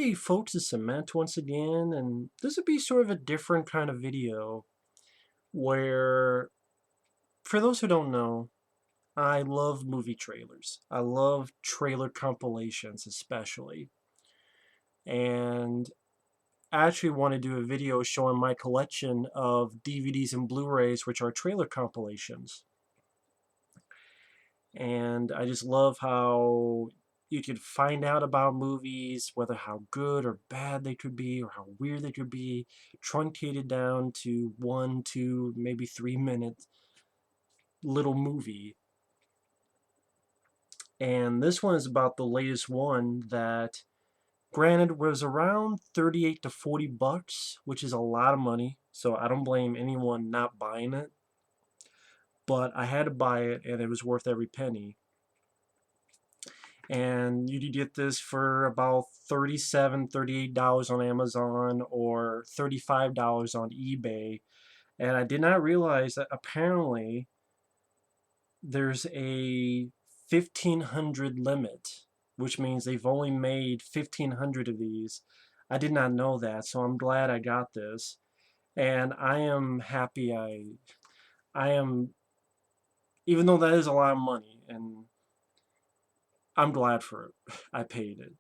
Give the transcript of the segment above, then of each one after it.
Hey folks, it's Cement once again, and this would be sort of a different kind of video where, for those who don't know, I love movie trailers. I love trailer compilations especially, and I actually want to do a video showing my collection of DVDs and Blu-rays which are trailer compilations. And I just love how you could find out about movies, whether how good or bad they could be, or how weird they could be, truncated down to 1, 2, maybe 3 minute little movie. And this one is about the latest one that, granted, was around 38 to 40 bucks, which is a lot of money, so I don't blame anyone not buying it. But I had to buy it, and it was worth every penny. And you could get this for about $37, $38 on Amazon or $35 on eBay. And I did not realize that apparently there's a 1,500 limit, which means they've only made 1,500 of these. I did not know that, so I'm glad I got this. And I am happy I am, even though that is a lot of money, and I'm glad for it. I paid it.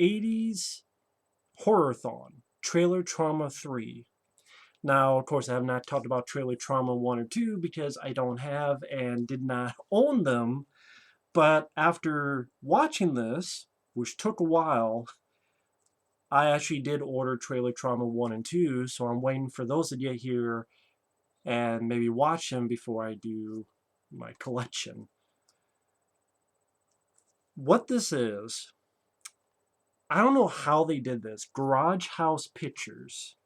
80s Horror-Thon, Trailer Trauma 3. Now, of course, I have not talked about Trailer Trauma 1 or 2 because I don't have and did not own them. But after watching this, which took a while, I actually did order Trailer Trauma 1 and 2, so I'm waiting for those to get here and maybe watch them before I do my collection. What this is, I don't know how they did this. Garage House Pictures.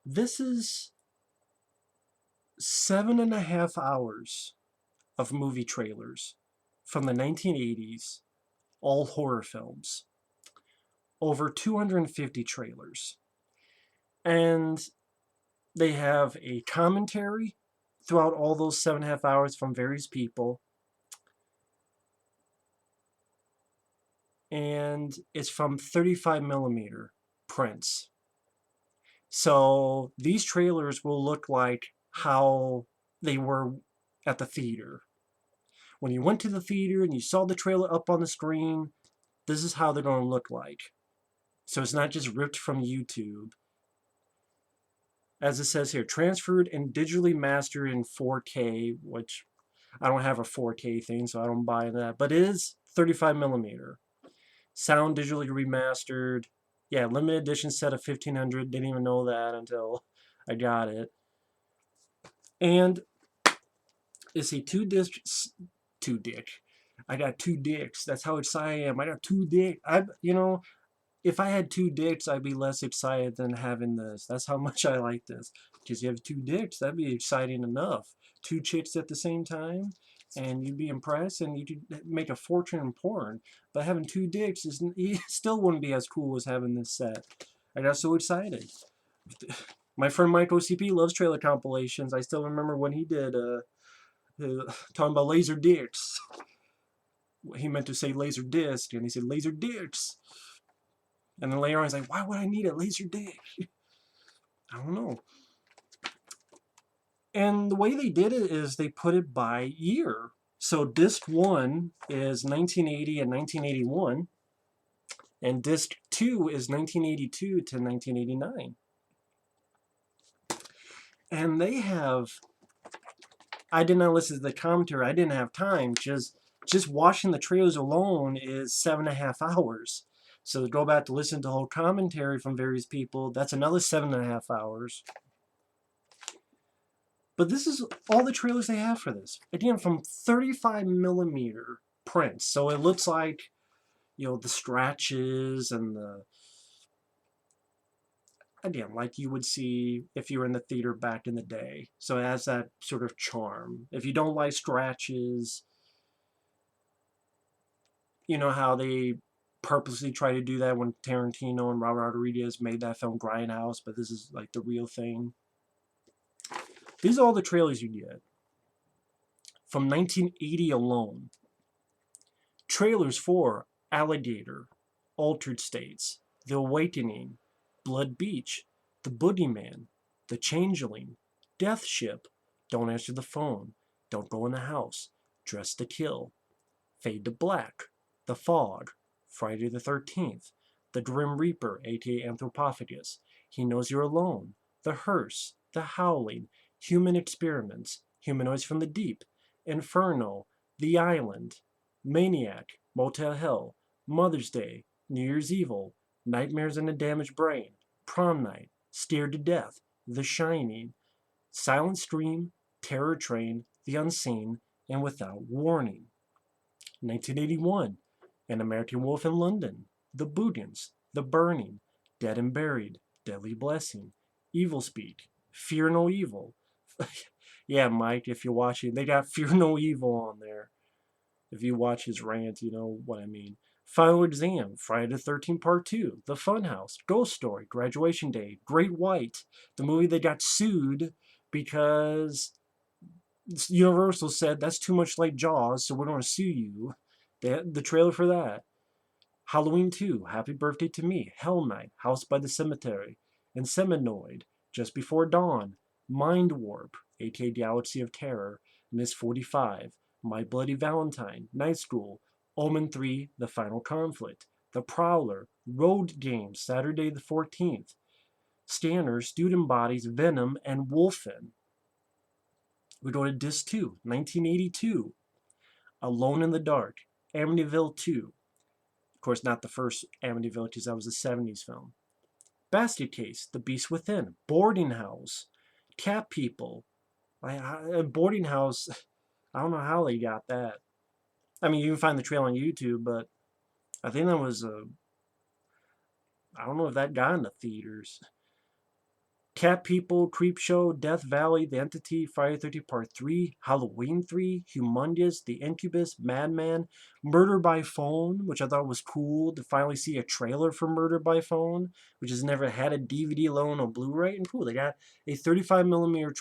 This is 7.5 hours of movie trailers from the 1980s, all horror films. Over 250 trailers. And they have a commentary throughout all those 7.5 hours from various people. And it's from 35 millimeter prints. So these trailers will look like how they were at the theater. When you went to the theater and you saw the trailer up on the screen, this is how they're going to look like. So it's not just ripped from YouTube. As it says here, transferred and digitally mastered in 4K, which I don't have a 4K thing, so I don't buy that. But it is 35 millimeter. Sound digitally remastered. Yeah, limited edition set of 1,500. Didn't even know that until I got it. And it's a two disc. I got two dicks. That's how excited I am. I got two dicks. If I had two dicks, I'd be less excited than having this. That's how much I like this. Because you have two dicks, that'd be exciting enough. Two chicks at the same time, and you'd be impressed, and you could make a fortune in porn. But having two dicks still wouldn't be as cool as having this set. I got so excited. My friend Mike OCP loves trailer compilations. I still remember when he did talking about laser dicks. He meant to say laser disc, and he said laser dicks. And then later on, he's like, why would I need a laser disc? I don't know. And the way they did it is they put it by year. So disc 1 is 1980 and 1981. And disc 2 is 1982 to 1989. And they have... I did not listen to the commentary. I didn't have time. Just watching the trailers alone is 7.5 hours. So to go back to listen to the whole commentary from various people, that's another 7.5 hours. But this is all the trailers they have for this. Again, from 35 millimeter prints. So it looks like, the scratches and the... Again, like you would see if you were in the theater back in the day. So it has that sort of charm. If you don't like scratches, you know how they purposely try to do that when Tarantino and Robert Rodriguez made that film Grindhouse, but this is like the real thing. These are all the trailers you get. From 1980 alone. Trailers for Alligator, Altered States, The Awakening, Blood Beach, The Boogeyman, The Changeling, Death Ship, Don't Answer the Phone, Don't Go in the House, Dress to Kill, Fade to Black, The Fog, Friday the 13th, The Grim Reaper, aka Anthropophagus, He Knows You're Alone, The Hearse, The Howling, Human Experiments, Humanoids from the Deep, Inferno, The Island, Maniac, Motel Hell, Mother's Day, New Year's Evil, Nightmares in a Damaged Brain, Prom Night, Scared to Death, The Shining, Silent Scream, Terror Train, The Unseen, and Without Warning. 1981, An American Wolf in London, The Boogans, The Burning, Dead and Buried, Deadly Blessing, Evil Speak, Fear No Evil. Yeah, Mike, if you're watching, they got Fear No Evil on there. If you watch his rant, you know what I mean. Final Exam, Friday the 13th Part 2, The Funhouse, Ghost Story, Graduation Day, Great White, the movie that got sued because Universal said that's too much like Jaws, so we're going to sue you. They had the trailer for that. Halloween 2, Happy Birthday to Me, Hell Night, House by the Cemetery, Inseminoid, Just Before Dawn, Mind Warp, aka Galaxy of Terror, Miss 45, My Bloody Valentine, Night School, Omen 3, The Final Conflict, The Prowler, Road Games, Saturday the 14th, Scanner, Student Bodies, Venom, and Wolfen. We go to Disc 2, 1982, Alone in the Dark, Amityville 2. Of course, not the first Amityville because that was a 70s film. Basket Case, The Beast Within, Boarding House, Cat People. Boarding House, I don't know how they got that. I mean, you can find the trail on YouTube, but I think that was I don't know if that got into theaters. Cat People, Creepshow, Death Valley, The Entity, Friday the 13th Part 3, Halloween 3, Humongous, The Incubus, Madman, Murder by Phone, which I thought was cool to finally see a trailer for Murder by Phone, which has never had a DVD alone on Blu-ray. And cool, they got a 35mm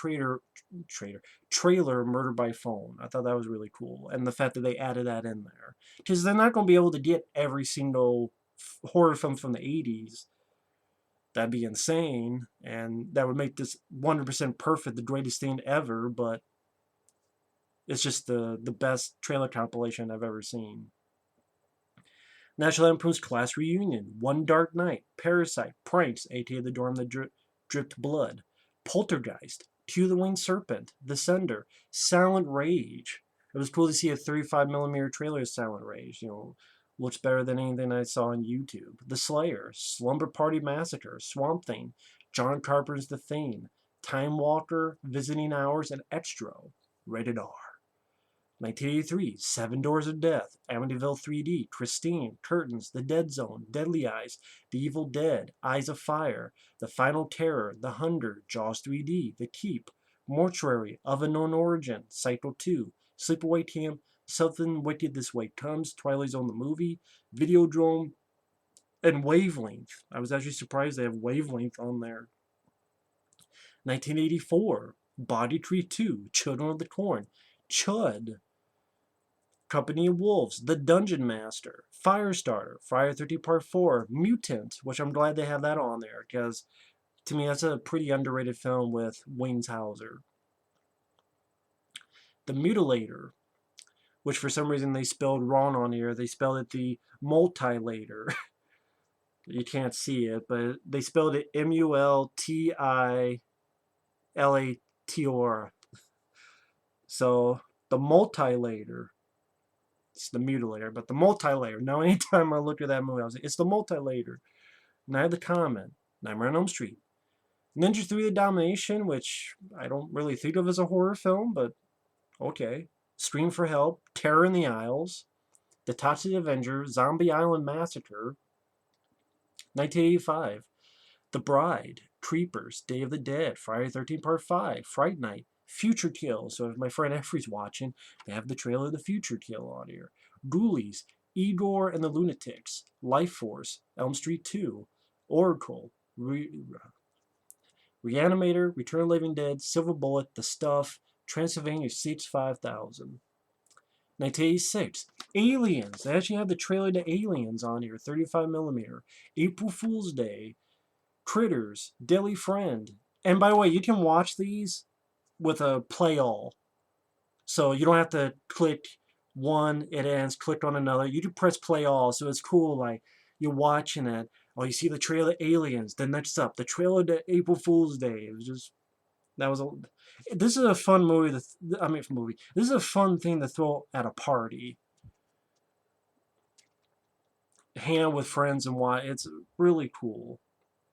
trailer Murder by Phone. I thought that was really cool. And the fact that they added that in there. Because they're not going to be able to get every single horror film from the 80s. That'd be insane, and that would make this 100% perfect, the greatest thing ever, but it's just the best trailer compilation I've ever seen. National Lampoon's Class Reunion, One Dark Night, Parasite, Pranks, aka The Dorm That Dripped Blood, Poltergeist, To the Winged Serpent, The Sender, Silent Rage. It was cool to see a 35mm trailer of Silent Rage, you know, looks better than anything I saw on YouTube. The Slayer, Slumber Party Massacre, Swamp Thing, John Carpenter's The Thing, Time Walker, Visiting Hours, and Extra. Rated R. 1983, Seven Doors of Death, Amityville 3D, Christine, Curtains, The Dead Zone, Deadly Eyes, The Evil Dead, Eyes of Fire, The Final Terror, The Hunger, Jaws 3D, The Keep, Mortuary, Of Unknown Origin, Cycle 2, Sleepaway Camp, Something Wicked This Way Comes, Twilight Zone the Movie, Videodrome, and Wavelength. I was actually surprised they have Wavelength on there. 1984, Body Tree 2, Children of the Corn, Chud, Company of Wolves, The Dungeon Master, Firestarter, Friday the 13th Part 4, Mutant, which I'm glad they have that on there, because to me that's a pretty underrated film with Wings Hauser. The Mutilator, which for some reason they spelled wrong on here. They spelled it the Multilator. You can't see it, but they spelled it Multilator. So the Multilator. It's the Mutilator, but the Multilator. Now, anytime I look at that movie, I was like, it's the Multilator. Night of the Comet, Nightmare on Elm Street, Ninja 3: The Domination, which I don't really think of as a horror film, but okay. Scream for Help, Terror in the Isles, The Toxic Avenger, Zombie Island Massacre, 1985, The Bride, Creepers, Day of the Dead, Friday the 13th Part 5, Fright Night, Future Kill. So if my friend Effrey's watching, they have the trailer of the Future Kill on here. Ghoulies, Igor and the Lunatics, Life Force, Elm Street 2, Oracle, Reanimator, Return of the Living Dead, Silver Bullet, The Stuff, Transylvania 65000. 1986, Aliens. They actually have the trailer to Aliens on here, 35mm. April Fool's Day, Critters, Deadly Friend. And by the way, you can watch these with a play all. So you don't have to click one, it ends, click on another. You can press play all, so it's cool. Like, you're watching it. Oh, you see the trailer Aliens. Then next up, the trailer to April Fool's Day. It was just, that was a, this is a fun movie. This is a fun thing to throw at a party. Hang out with friends and watch. It's really cool.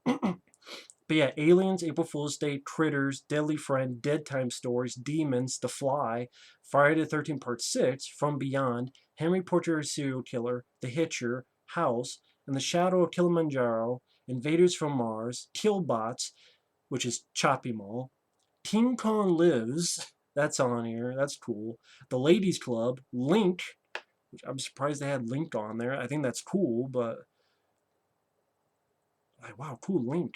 But yeah, Aliens, April Fool's Day, Critters, Deadly Friend, Dead Time Stories, Demons, The Fly, Friday the 13th Part 6, From Beyond, Henry Portrait of a Serial Killer, The Hitcher, House, In the Shadow of Kilimanjaro, Invaders from Mars, Killbots, which is Choppy Mall, King Kong Lives, that's on here, that's cool, The Ladies Club, Link, which I'm surprised they had Link on there. I think that's cool, but like, wow, cool, Link.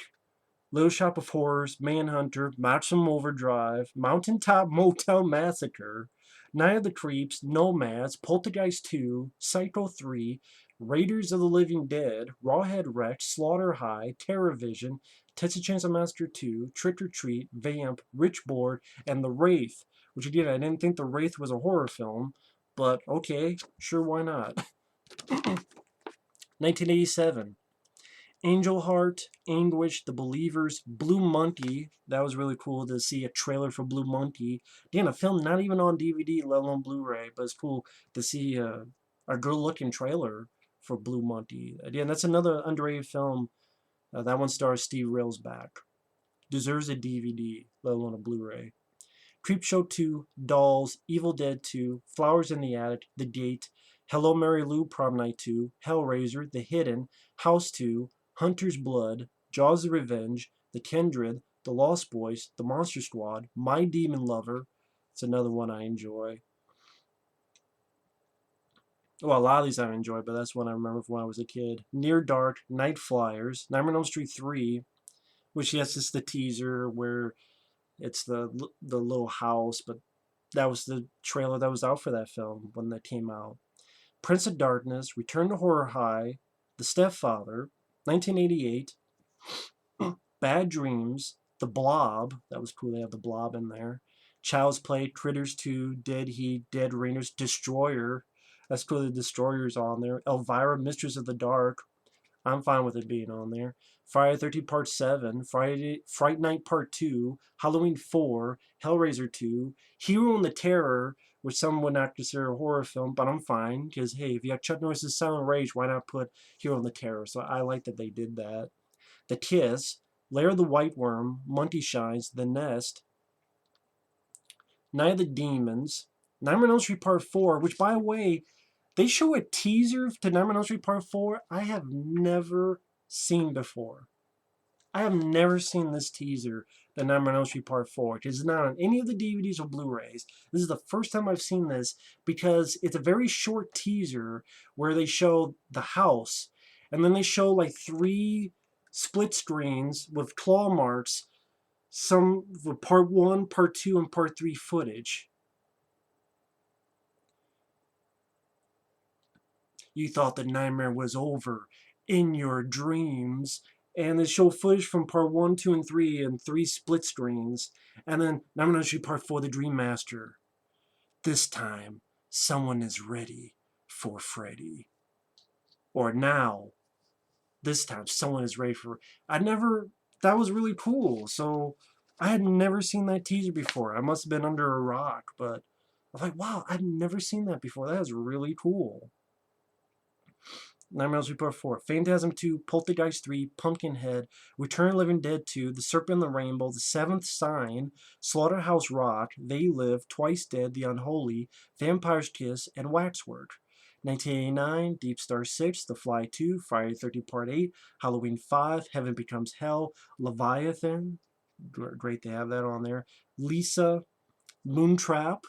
Little Shop of Horrors, Manhunter, Maximum Overdrive, Mountaintop Motel Massacre, Night of the Creeps, Nomads, Poltergeist 2, Psycho 3, Raiders of the Living Dead, Rawhead Rex, Slaughter High, Terrorvision, Texas Chainsaw Massacre 2, Trick or Treat, Vamp, Richboard, and The Wraith. Which again, I didn't think The Wraith was a horror film, but okay, sure, why not? 1987. Angel Heart, Anguish, The Believers, Blue Monkey. That was really cool to see a trailer for Blue Monkey. Again, a film not even on DVD, let alone Blu-ray, but it's cool to see a good-looking trailer for Blue Monkey. Again, that's another underrated film. That one stars Steve Railsback. Deserves a DVD, let alone a Blu-ray. Creepshow 2, Dolls, Evil Dead 2, Flowers in the Attic, The Gate, Hello Mary Lou Prom Night 2, Hellraiser, The Hidden, House 2, Hunter's Blood, Jaws of Revenge, The Kindred, The Lost Boys, The Monster Squad, My Demon Lover. It's another one I enjoy. Well, a lot of these I enjoy, but that's one I remember from when I was a kid. Near Dark, Night Flyers, Nightmare on Elm Street 3, which yes, it's the teaser where it's the little house, but that was the trailer that was out for that film when that came out. Prince of Darkness, Return to Horror High, The Stepfather, 1988, Bad Dreams, The Blob, that was cool, they have The Blob in there, Child's Play, Critters 2, Dead Heat, Dead Rainers, Destroyer, that's cool, the Destroyer's on there, Elvira, Mistress of the Dark, I'm fine with it being on there. Friday the 13th Part 7, Fright Night Part 2, Halloween 4, Hellraiser 2, Hero and the Terror, which some would not consider a horror film, but I'm fine, because hey, if you have Chuck Norris's Silent Rage, why not put Hero and the Terror? So I like that they did that. The Kiss, Lair of the White Worm, Monkey Shines, The Nest, Night of the Demons, Nightmare on Elm Street Part 4, which by the way, they show a teaser to Nightmare on Elm Street Part 4 I have never seen before. I have never seen this teaser to Nightmare on Elm Street Part 4. It's not on any of the DVDs or Blu-rays. This is the first time I've seen this because it's a very short teaser where they show the house and then they show like 3 split screens with claw marks, some for Part 1, Part 2, and Part 3 footage. You thought the nightmare was over in your dreams. And they show footage from Part 1, 2, and 3 and 3 split screens. And then Nightmare on Elm Street Part 4, The Dream Master. This time, someone is ready for Freddy. Or now, this time, someone is ready for... That was really cool. So, I had never seen that teaser before. I must have been under a rock, but I was like, wow, I've never seen that before. That is really cool. Nightmare on Elm Street Part 4, Phantasm 2, Poltergeist 3, Pumpkinhead, Return of the Living Dead 2, The Serpent and the Rainbow, The Seventh Sign, Slaughterhouse Rock, They Live, Twice Dead, The Unholy, Vampire's Kiss, and Waxwork. 1989, Deep Star 6, The Fly 2, Friday the 13th Part 8, Halloween 5, Heaven Becomes Hell, Leviathan, great to have that on there, Lisa, Moontrap,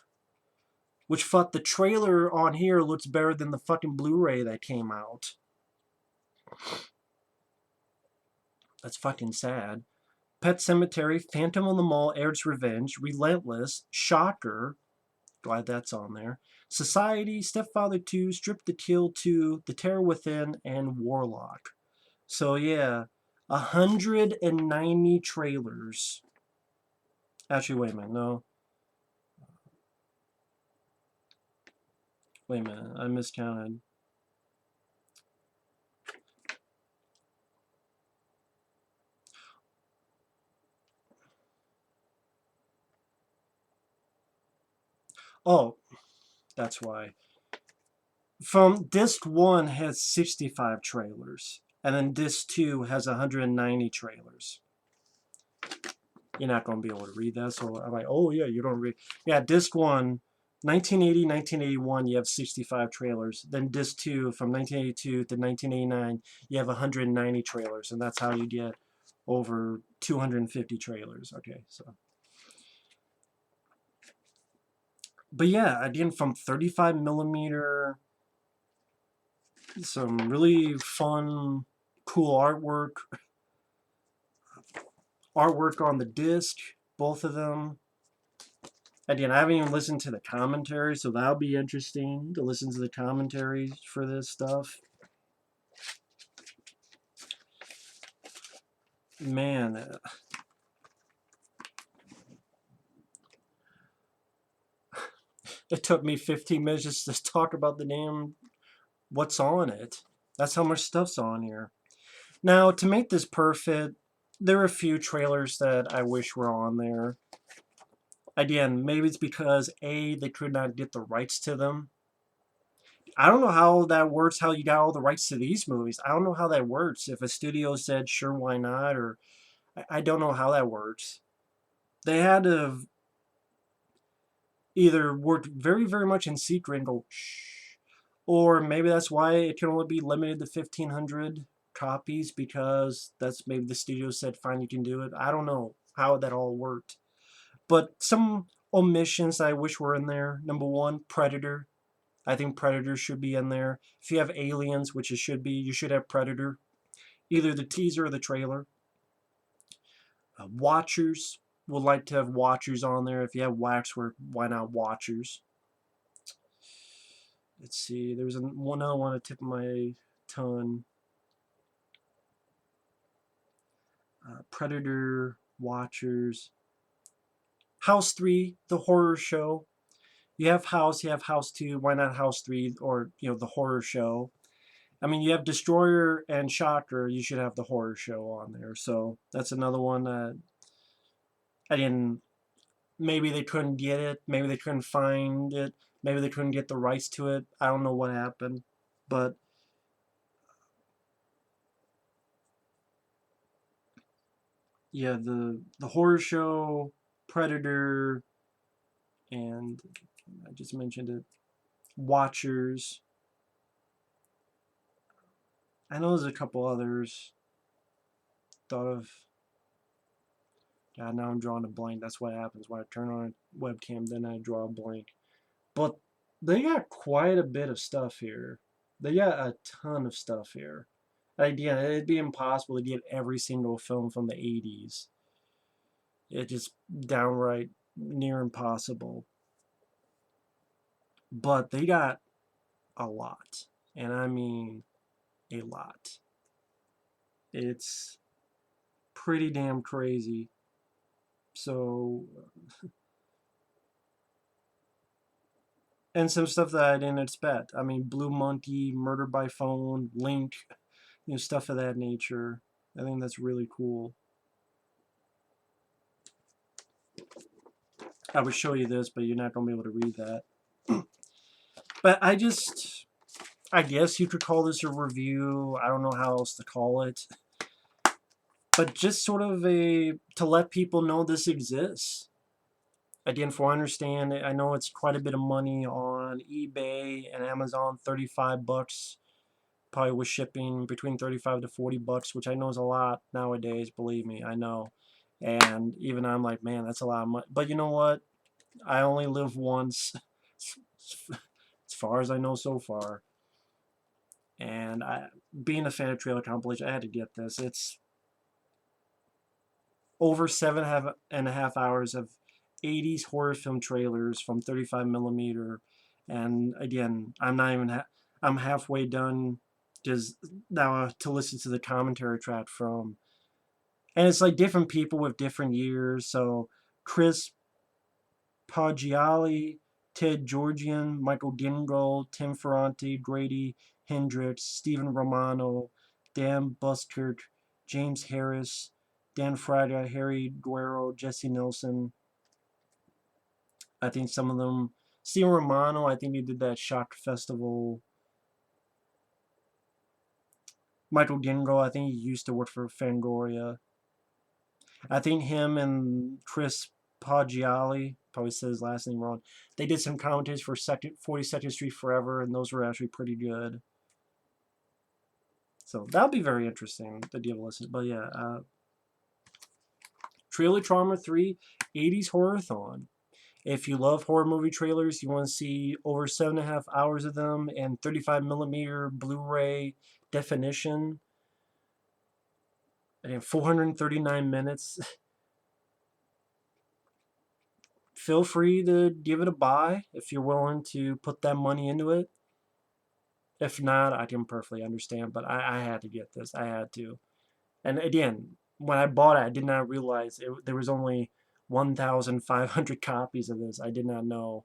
which the trailer on here looks better than the fucking Blu-ray that came out. That's fucking sad. Pet Sematary, Phantom of the Mall, Aird's Revenge, Relentless, Shocker, glad that's on there. Society, Stepfather 2, Strip to Kill 2, The Terror Within, and Warlock. So yeah, 190 trailers. Actually, wait a minute, no. Wait a minute, I miscounted. Oh, that's why. From disc 1 has 65 trailers, and then disc 2 has 190 trailers. You're not going to be able to read that, so I'm like, oh yeah, you don't read. Yeah, disc 1, 1980, 1981, you have 65 trailers. Then disc 2, from 1982 to 1989, you have 190 trailers, and that's how you get over 250 trailers. Okay, so. But yeah, again, from 35 millimeter, some really fun, cool artwork on the disc, both of them. Again, I haven't even listened to the commentary, so that'll be interesting to listen to the commentary for this stuff. Man, it took me 15 minutes just to talk about the damn what's on it. That's how much stuff's on here. Now, to make this perfect, there are a few trailers that I wish were on there. Again, maybe it's because A, they could not get the rights to them. I don't know how that works, how you got all the rights to these movies. I don't know how that works. If a studio said, sure, why not? Or I don't know how that works. They had to have either worked very, very much in secret and go, shh. Or maybe that's why it can only be limited to 1,500 copies because that's maybe the studio said, fine, you can do it. I don't know how that all worked. But some omissions I wish were in there. Number one, Predator. I think Predator should be in there. If you have Aliens, which it should be, you should have Predator. Either the teaser or the trailer. Watchers. Would like to have Watchers on there. If you have Waxwork, why not Watchers? Let's see. There's one other one at the tip of my tongue. Predator, Watchers. House 3, the horror show. You have House 2. Why not House 3 or, the horror show? I mean, you have Destroyer and Shocker. You should have the horror show on there. So that's another one that, again, maybe they couldn't get it. Maybe they couldn't find it. Maybe they couldn't get the rights to it. I don't know what happened. But yeah, the horror show, Predator, and I just mentioned it, Watchers. I know there's a couple others. Thought of. God, now I'm drawing a blank. That's what happens when I turn on a webcam, then I draw a blank. But they got quite a bit of stuff here. They got a ton of stuff here. Again, it'd be impossible to get every single film from the 80s. It's just downright near impossible. But they got a lot. And I mean a lot. It's pretty damn crazy. So, and some stuff that I didn't expect. I mean, Blue Monkey, Murder by Phone, Link, stuff of that nature. I think that's really cool. I would show you this, but you're not going to be able to read that. But I guess you could call this a review. I don't know how else to call it. But just sort of to let people know this exists. Again, for I understand, I know it's quite a bit of money on eBay and Amazon, $35, probably with shipping between 35 to 40 bucks, which I know is a lot nowadays, believe me, I know. And even I'm like, man, that's a lot of money. But you know what? I only live once, as far as I know so far. And being a fan of Trailer Compilation, I had to get this. It's over 7.5 hours of 80s horror film trailers from 35 millimeter. And again, I'm not even I'm halfway done just now to listen to the commentary track from. And it's like different people with different years. So Chris Poggiali, Ted Georgian, Michael Gingold, Tim Ferranti, Grady Hendricks, Stephen Romano, Dan Buskirk, James Harris, Dan Friday, Harry Guerrero, Jesse Nelson. I think some of them. Stephen Romano, I think he did that Shock Festival. Michael Gingold, I think he used to work for Fangoria. I think him and Chris Poggiali, probably said his last name wrong, they did some commentaries for 42nd Street Forever, and those were actually pretty good. So that'll be very interesting to give a listen. But yeah, Trailer Trauma 3 80s Horror-Thon. If you love horror movie trailers, you want to see over 7.5 hours of them and 35mm Blu-ray definition, and 439 minutes. Feel free to give it a buy if you're willing to put that money into it. If not, I can perfectly understand, but I had to get this. I had to. And again, when I bought it, I did not realize there was only 1,500 copies of this. I did not know.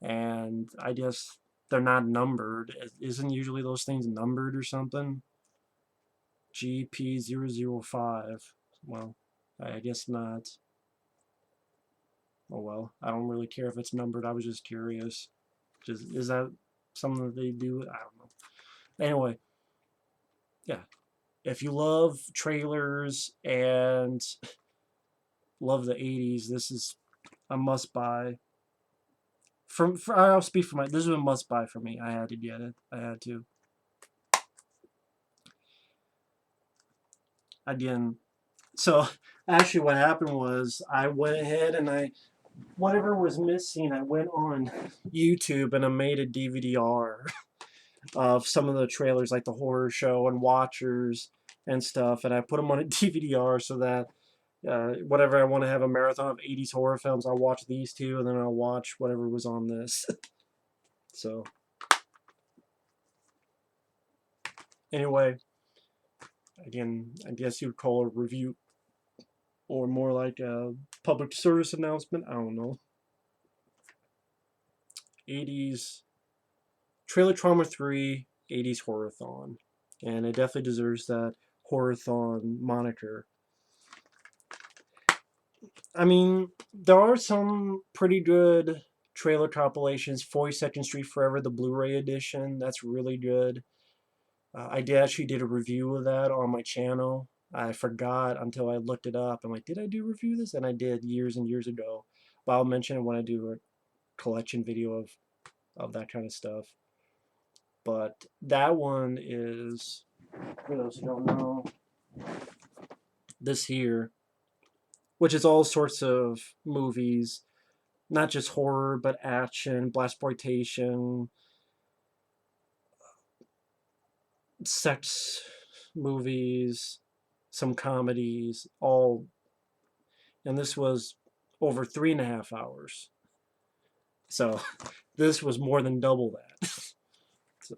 And I guess they're not numbered. Isn't usually those things numbered or something? GP005. Well, I guess not. Oh well, I don't really care if it's numbered. I was just curious. Is that something that they do? I don't know. Anyway, yeah. If you love trailers and love the 80s, this is a must buy. I'll speak for my. This is a must buy for me. I had to get it. I had to. Again, so actually, what happened was I went ahead and whatever was missing, I went on YouTube and I made a DVD-R of some of the trailers, like the horror show and Watchers and stuff, and I put them on a DVD-R so that whatever I want to have a marathon of 80s horror films, I'll watch these two, and then I'll watch whatever was on this. So, anyway, again, I guess you'd call it a review, or more like a public service announcement. I don't know. 80s Trailer Trauma 3 80s Horror-Thon, and it definitely deserves that Horror-Thon moniker. I mean, there are some pretty good trailer compilations. 42nd Street Forever, the Blu-ray edition, that's really good. I actually did a review of that on my channel. I forgot until I looked it up. I'm like, did I do a review of this? And I did years and years ago. But I'll mention it when I do a collection video of that kind of stuff. But that one is, for those who don't know, this here, which is all sorts of movies, not just horror, but action, blaxploitation, sex movies, some comedies, all. And this was over 3.5 hours. So this was more than double that. So,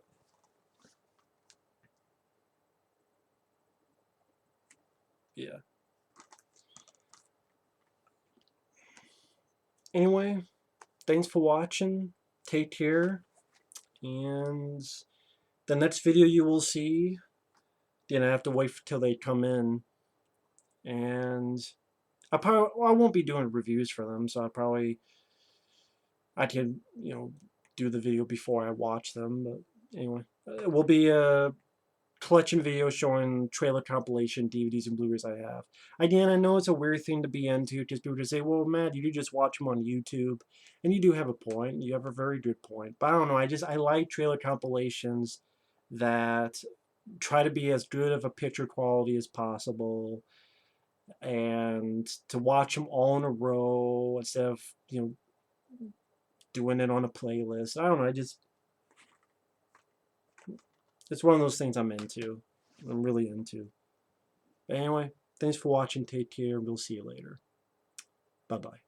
yeah. Anyway, thanks for watching. Take care. And the next video you will see, then I have to wait till they come in. And I won't be doing reviews for them, so I can, do the video before I watch them. But anyway, it will be a collection video showing trailer compilation DVDs and Blu-rays I have. Again, I know it's a weird thing to be into because people just say, well, Matt, you do just watch them on YouTube. And you do have a point. You have a very good point. But I don't know. I like trailer compilations that try to be as good of a picture quality as possible, and to watch them all in a row instead of, doing it on a playlist. I don't know. It's one of those things I'm into. I'm really into. But anyway, thanks for watching. Take care. We'll see you later. Bye-bye.